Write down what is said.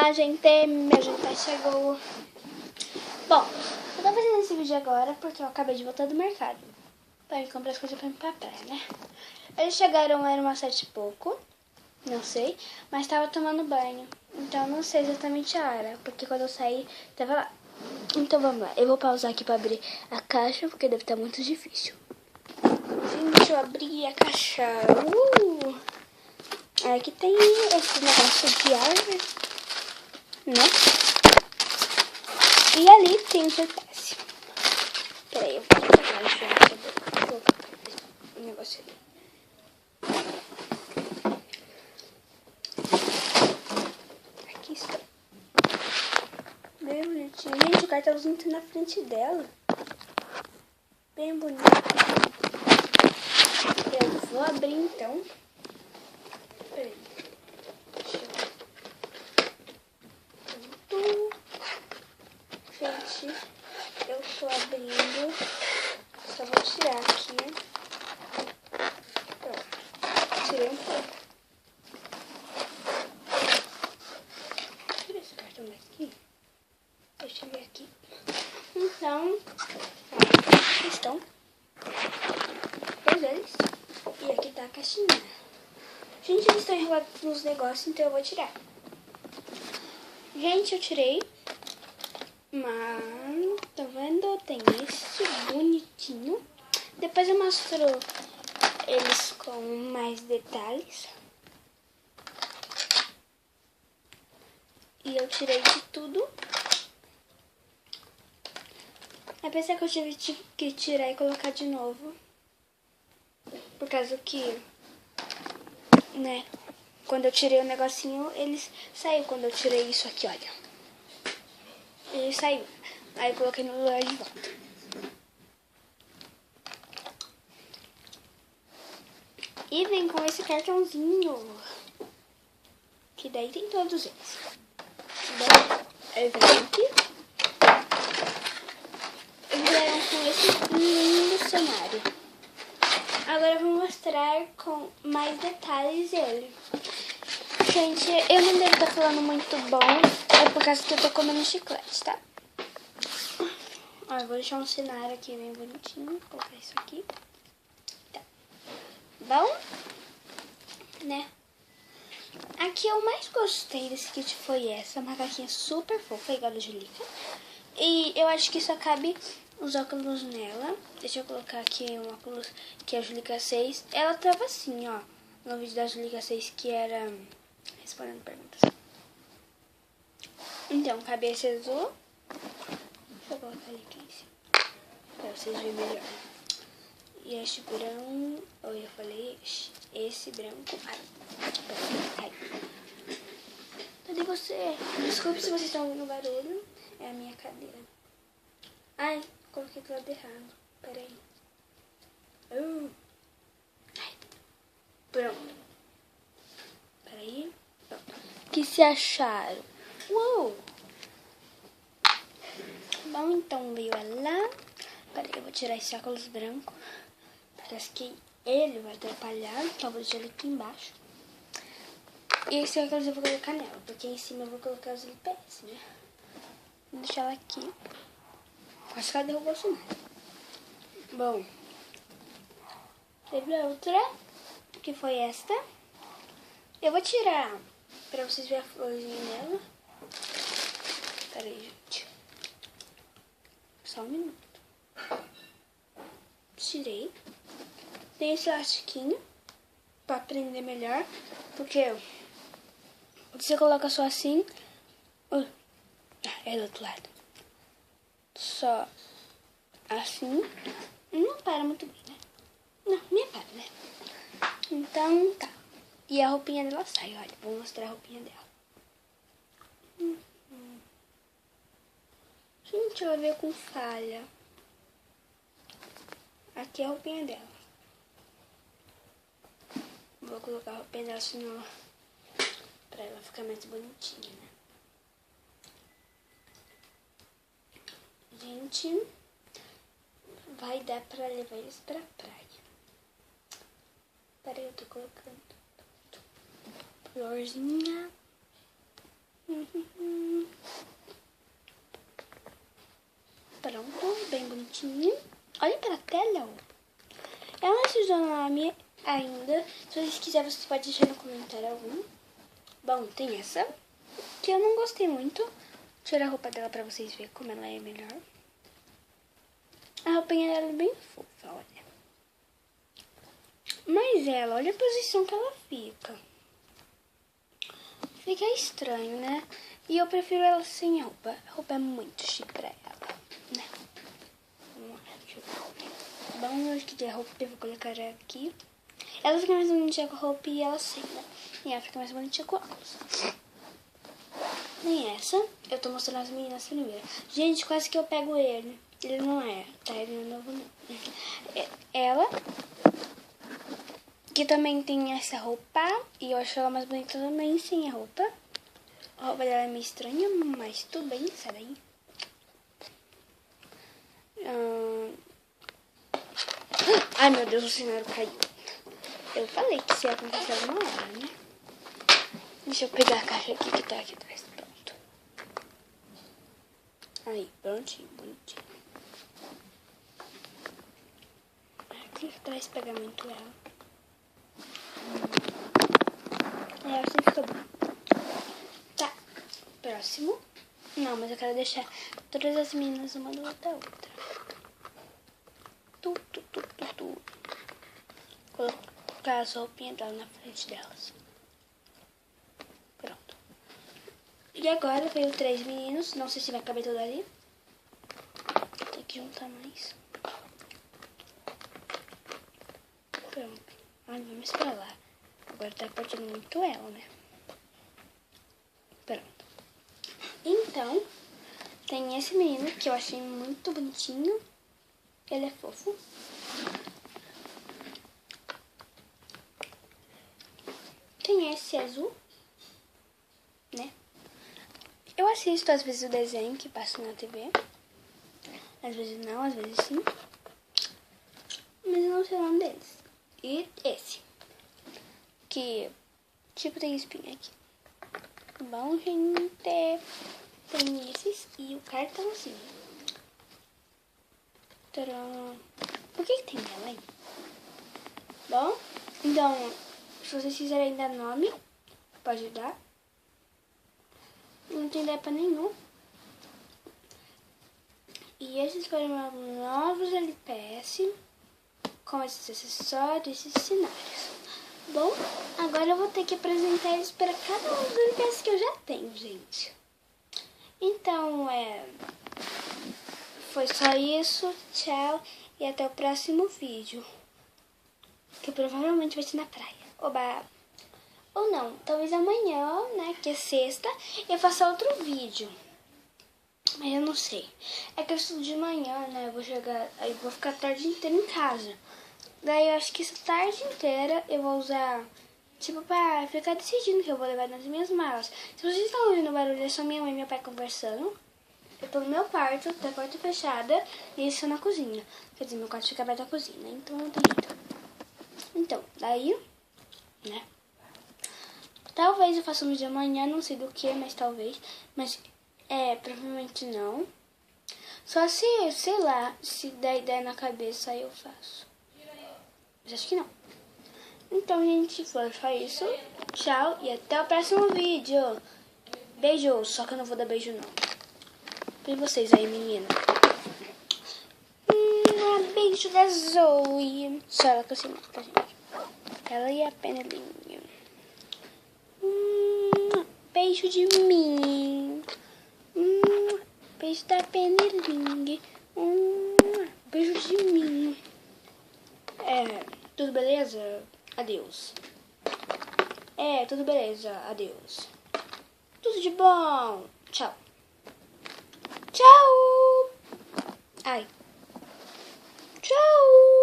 Olá, gente, meu jantar chegou. Bom, eu tô fazendo esse vídeo agora porque eu acabei de voltar do mercado pra ir comprar as coisas pra ir pra praia, né? Eles chegaram, era umas 7 e pouco, não sei, mas tava tomando banho. Então não sei exatamente a hora, porque quando eu saí, tava lá. Então vamos lá, eu vou pausar aqui pra abrir a caixa, porque deve estar muito difícil. Gente, eu abri a caixa. Aqui tem esse negócio de árvore, né? E ali tem o GPS. Peraí, eu vou colocar o negócio ali. Aqui está. Bem bonitinho. Gente, o cartãozinho tá na frente dela. Bem bonito. Eu vou abrir então. Peraí. Gente, eu tô abrindo. Só vou tirar aqui. Pronto. Tirei um pouco. Tira esse cartão daqui. Deixa eu ver aqui. Então, aqui estão todos eles. E aqui tá a caixinha. Gente, eles estão enrolados nos negócios, então eu vou tirar. Gente, eu tirei. Mas, tá vendo? Tem esse bonitinho. Depois eu mostro eles com mais detalhes. E eu tirei de tudo. Eu pensei que eu tive que tirar e colocar de novo. Por causa que, né, quando eu tirei o negocinho, eles saiu. Quando eu tirei isso aqui, olha. Ele saiu. Aí eu coloquei no lugar de volta. E vem com esse cartãozinho. Que daí tem todos eles. Aí vem aqui. Vieram com esse lindo cenário. Agora eu vou mostrar com mais detalhes ele. Gente, eu não devo estar falando muito bom. É por causa que eu tô comendo chiclete, tá? Ó, eu vou deixar um cenário aqui bem bonitinho. Vou colocar isso aqui. Tá. Bom? Né? Aqui eu mais gostei desse kit foi essa macaquinha super fofa, igual a da Julica. E eu acho que só cabe os óculos nela. Deixa eu colocar aqui um óculos que é a Julica 6. Ela tava assim, ó, no vídeo da Julica 6, que era respondendo perguntas. Então, cabe esse azul. Deixa eu colocar ele aqui em cima, pra vocês verem melhor. E este branco, eu falei esse branco. Ai. Cadê você? Desculpe se vocês estão ouvindo barulho. É a minha cadeira. Ai, coloquei do lado errado. Peraí. Ai. Pronto. Peraí. Pronto. O que se acharam? Uou! Bom, então veio ela. Peraí, eu vou tirar esse óculos branco. Parece que ele vai atrapalhar. Então eu vou deixar ele aqui embaixo. E esse óculos eu vou colocar nela, porque em cima eu vou colocar os LPS, né? Vou deixar ela aqui. Acho que ela derrubou o cenário. Bom. Teve outra, que foi esta. Eu vou tirar pra vocês verem a florzinha nela. Pera aí, gente. Só um minuto. Tirei. Tem esse elastiquinho pra prender melhor, porque você coloca só assim. É do outro lado. Só assim. Não para muito bem, né? Não, nem para, né? Então, tá. E a roupinha dela sai, olha. Vou mostrar a roupinha dela. Gente, ela veio com falha. Aqui é a roupinha dela. Vou colocar a roupinha dela assim, ó, pra ela ficar mais bonitinha, né? Gente, vai dar pra levar eles pra praia. Peraí, eu tô colocando florzinha. Olha pra tela. Ela não se usou nome ainda. Se vocês quiserem, vocês podem deixar no comentário algum. Bom, tem essa, que eu não gostei muito. Vou tirar a roupa dela pra vocês verem como ela é melhor. A roupinha dela é bem fofa, olha. Mas ela, olha a posição que ela fica. Fica estranho, né? E eu prefiro ela sem roupa. A roupa é muito chique pra ela, né? Vamos lá, deixa eu ver. Bom, acho que de roupa eu vou colocar aqui. Ela fica mais bonitinha com a roupa e ela sem, né? E ela fica mais bonitinha com óculos. Nem essa. Eu tô mostrando as meninas primeiro. Gente, quase que eu pego ele. Ele não é, tá? Ele não é novo, não. Ela, que também tem essa roupa. E eu acho ela mais bonita também sem a roupa. A roupa dela é meio estranha, mas tudo bem, sai daí. Ai, meu Deus, o cenário caiu. Eu falei que isso ia acontecer alguma hora, né? Deixa eu pegar a caixa aqui que tá aqui atrás. Pronto. Aí, prontinho, bonitinho. Aqui atrás pega muito ela. É, assim fica bom. Tá, próximo. Não, mas eu quero deixar todas as meninas uma do lado da outra. Colocar as roupinhas dela na frente delas. Pronto. E agora veio 3 meninos. Não sei se vai caber tudo ali. Tem que juntar mais. Pronto. Ai, vamos pra lá. Agora tá partindo muito ela, né? Pronto. Então, tem esse menino que eu achei muito bonitinho. Ele é fofo. Tem esse azul, né? Eu assisto às vezes o desenho que passa na TV. Às vezes não, às vezes sim. Mas eu não sei o nome deles. E esse. Que, tipo, tem espinha aqui. Bom, gente, tem esses e o cartãozinho. Tcharam. Por que tem ela aí? Bom, então, se vocês quiserem dar nome, pode dar. Não tem ideia pra nenhum. E esses foram novos LPS com esses acessórios e cenários. Bom, agora eu vou ter que apresentar eles para cada um dos LPS que eu já tenho, gente. Então, foi só isso. Tchau e até o próximo vídeo. Que provavelmente vai ser na praia. Oba! Ou não, talvez amanhã, né, que é sexta, eu faça outro vídeo. Mas eu não sei. É que eu estudo de manhã, né, eu vou chegar, aí vou ficar a tarde inteira em casa. Daí eu acho que essa tarde inteira eu vou usar, tipo, pra ficar decidindo o que eu vou levar nas minhas malas. Se vocês estão ouvindo o barulho, é só minha mãe e meu pai conversando. Eu tô no meu quarto, tá a porta fechada, e isso é na cozinha. Quer dizer, meu quarto fica aberto à cozinha, então não tem jeito. Então, daí, né, talvez eu faça um vídeo amanhã, não sei do que, mas talvez. Mas, provavelmente não. Só se, sei lá, se der ideia na cabeça, aí eu faço. Mas acho que não. Então, gente, foi só isso. Tchau e até o próximo vídeo. Beijo, só que eu não vou dar beijo, não. E vocês aí, menina? Beijo da Zoe. Só ela que eu sei, tá, gente? Ela e a Penelinha. Beijo de mim. Beijo da Penelinha. Beijo de mim. Tudo beleza? Adeus. Tudo beleza? Adeus. Tudo de bom. Tchau. Tchau. Ai. Tchau.